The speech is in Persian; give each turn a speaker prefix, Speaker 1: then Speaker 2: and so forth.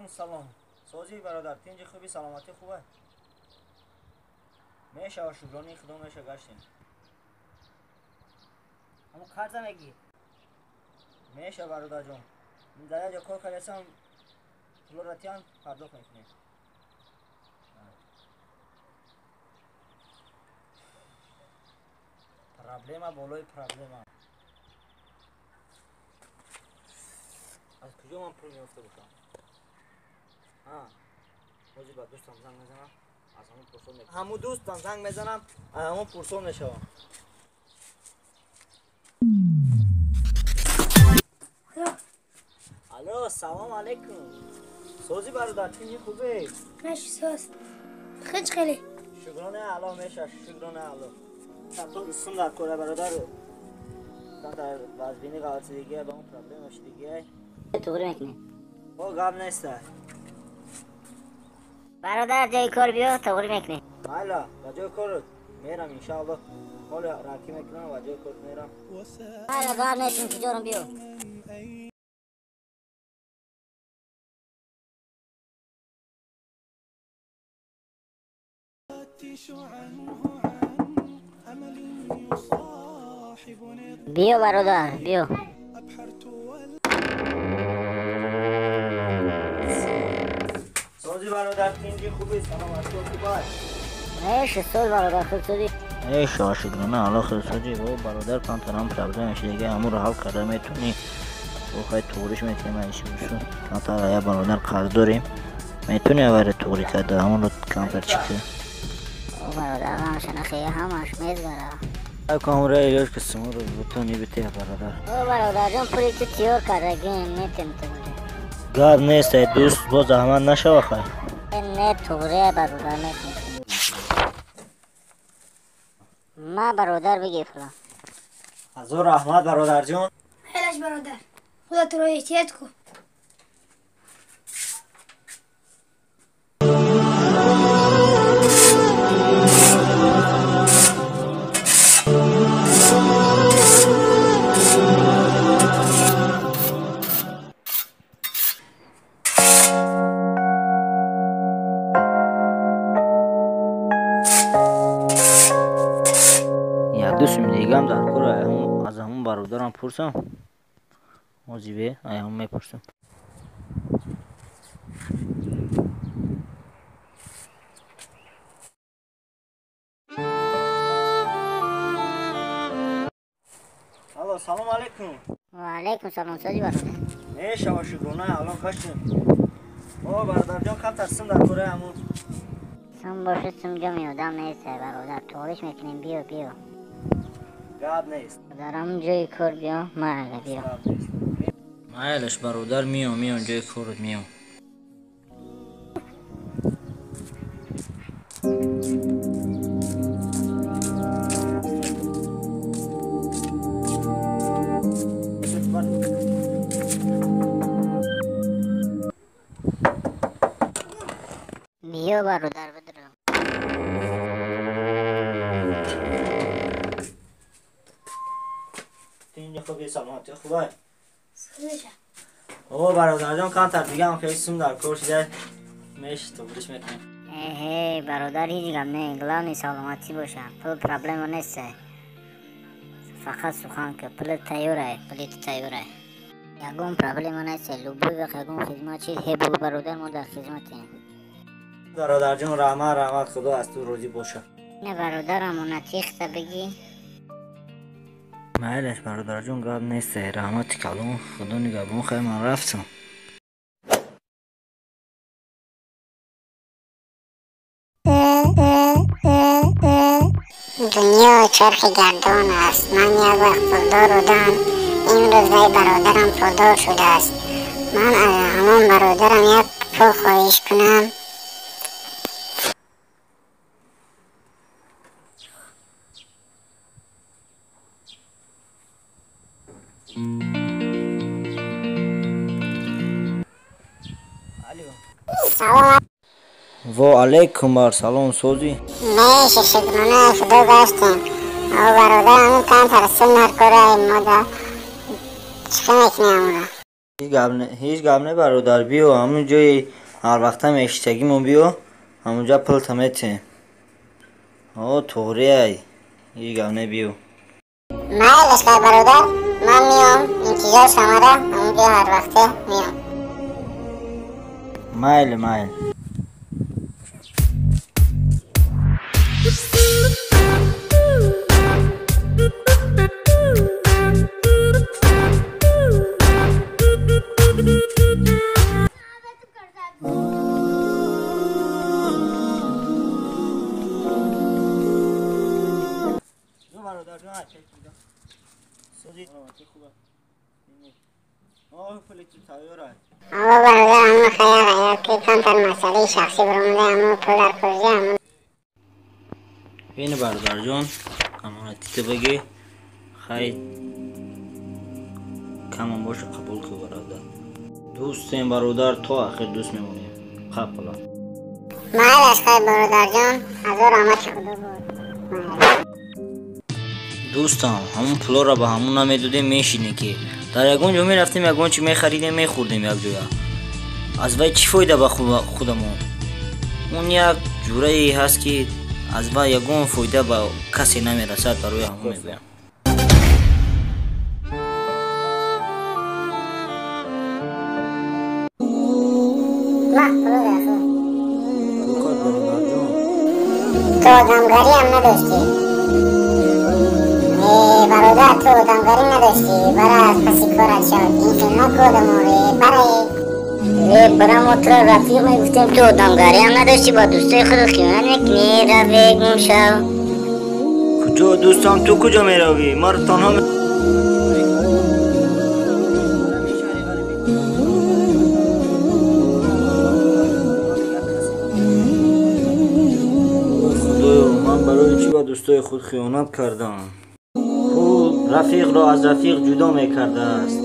Speaker 1: علیکم سلام. سازی برادر تینج خوبی سلامتی خوبه؟ میشه و شکرانی خدا میشه گشتیم.
Speaker 2: همون کارت میگی؟
Speaker 1: میشه برادر جان. من در یا کار کردم فلوراتیان پرداخت میکنیم. پرابلما بالای پرابلما. از کجا من پول میافته باشم؟ موزی با دوستم زنگ میزنم. از همون پرسون میکنم. همون دوستم زنگ میزنم. از همون پرسون میشوم. الو سلام علیکم. سوزی برادر چی خوبه؟
Speaker 3: ماشي سوس خیلی خیلی
Speaker 1: شکرانه علا میشه شکرانه علا. تو سن در کوره برادر در وزبینی غلطی دیگه با اون پرابلمش دیگه
Speaker 2: توری میکنی
Speaker 1: او گام نیست.
Speaker 2: برادر جای کار بیا توری میکنی.
Speaker 1: حالا با جای کار میرم انشاءالله. حالا راکی میکنم و جای کار میرم.
Speaker 2: حالا گام نیستیم کجا رو بیا. بیا برادر بیا.
Speaker 1: سوزی برادر تینجی خوبی سلامتی خوبه.
Speaker 2: ایش سول برادر خود شدی.
Speaker 1: ایش شکرانه علا خیلی سوزی و برادر کانترام پرابلمش دیگه همون رو حل کرده میتونی. او خیلی توریش میتونیم ایشی بشون. کانتر یا برادر قرض داریم. میتونی اواره توری کرده همون رو کانتر چیکه.
Speaker 2: او برادر همشن خیلی همش میزگره.
Speaker 1: کامرا ایلاش که سمو رو بتونی بیتی برادر.
Speaker 2: او برادر جان پولی که تیار کرده گیم میتونی تو بودی.
Speaker 1: گاب نیست دوست با زحمت نشو خواهی.
Speaker 2: نه توره برادر میتونی. ما برادر بگی فلان.
Speaker 1: حضور احمد برادر جان.
Speaker 3: خیلیش برادر خدا تو رو احتیاط کن.
Speaker 1: دوستم دیگه هم در کار از همون برادرم پرسم. موزیبه هم میپرسم. الو سلام علیکم.
Speaker 2: و علیکم سلام سازی برادر.
Speaker 1: میشه و شکرانه الان کشتیم. برادر جان کم ترسیم در کار همون.
Speaker 2: سم باشه سم جا میادم نیسته برادر توریش میکنیم بیا بیا.
Speaker 1: گاب نیست.
Speaker 2: دارم جای کار بیا مرده بیا.
Speaker 1: مایلش برادر میام جای کارت میام.
Speaker 2: بیا برادر بدرم.
Speaker 1: اینجا خوبی سلامتی خوبه.
Speaker 3: سوزش
Speaker 1: برادر جان کانتر دیگه هم خیلی سون در کار شده. میشه تو برش میکنیم.
Speaker 2: هی برادر هیچ گم نه گلانی سلامتی باشه پل پرابلم نیست. فقط سخن که پل تیاره پلیت تیاره. یکم پرابلم نیست لوبوی و یکم خدمت چیز هی بگو برادر ما در خدمتیم.
Speaker 1: برادر جان رحمت خدا از تو روزی باشه.
Speaker 2: نه برادرم اون تیخته بگی.
Speaker 1: مایلش برادر جان گاب نیست رحمت کلام خدا نگهبان خیلی من رفتم.
Speaker 4: دنیا چرخ گردان است. من یک وقت پولدار بودم امروز برادرم پولدار شده است. من از همان برادرم یک پول خواهش کنم. سلام
Speaker 1: و علیکم سلام سوزی.
Speaker 4: میشه شکرانه خدا گشتیم. برادرم این کان ترسیم هر کاره این ماده چکه میکنی همونه.
Speaker 1: هیچ گپ نه برادر، بیا همون جای هر وقت هم اشتگیمون بیا همونجا پل تمته. توری ای هیچ گپ نه بیا.
Speaker 4: مایل اشکال برادر، من میام انتظار شما را همونجا هر وقته میام.
Speaker 1: مایل
Speaker 4: آقا برادر همون خیال که کانتر مسئله شخصی برمونده همون پول در پروژه همون.
Speaker 1: بین برادر جان امانتی بگی خیلی کمان باشه قبول که برادر. دوستیم برادر تا آخر دوست میمونیم. قبلا
Speaker 4: مایل اشکال برادر جان از او رحمت خدا بود.
Speaker 1: دوستان همون پلا را به همون نمیدودیم میشینی که در یگون جا میرفتیم یگون چی میخریدیم میخوردیم یک جویا. از وای چی فایده به خودمون؟ اون یک جوره ای هست که از وای یگون فایده به کسی نمیرسد برای همون میگویم.
Speaker 4: تو آدمگاری هم نداشتی برادر، تو آدمگاری نداشتی برای از پسی کارت شد این خیمه کودمون برای
Speaker 2: برام تو رفیق میگفتیم تو آدمگاری هم نداشتی با دوستای خود خیانت میکنی رفیق گم شو.
Speaker 1: کجا دوستان تو کجا میروی؟ ما رو تنها خدایا من برای چی با دوستای خود خیانت کردم؟ خود رفیق را از رفیق جدا میکرده است.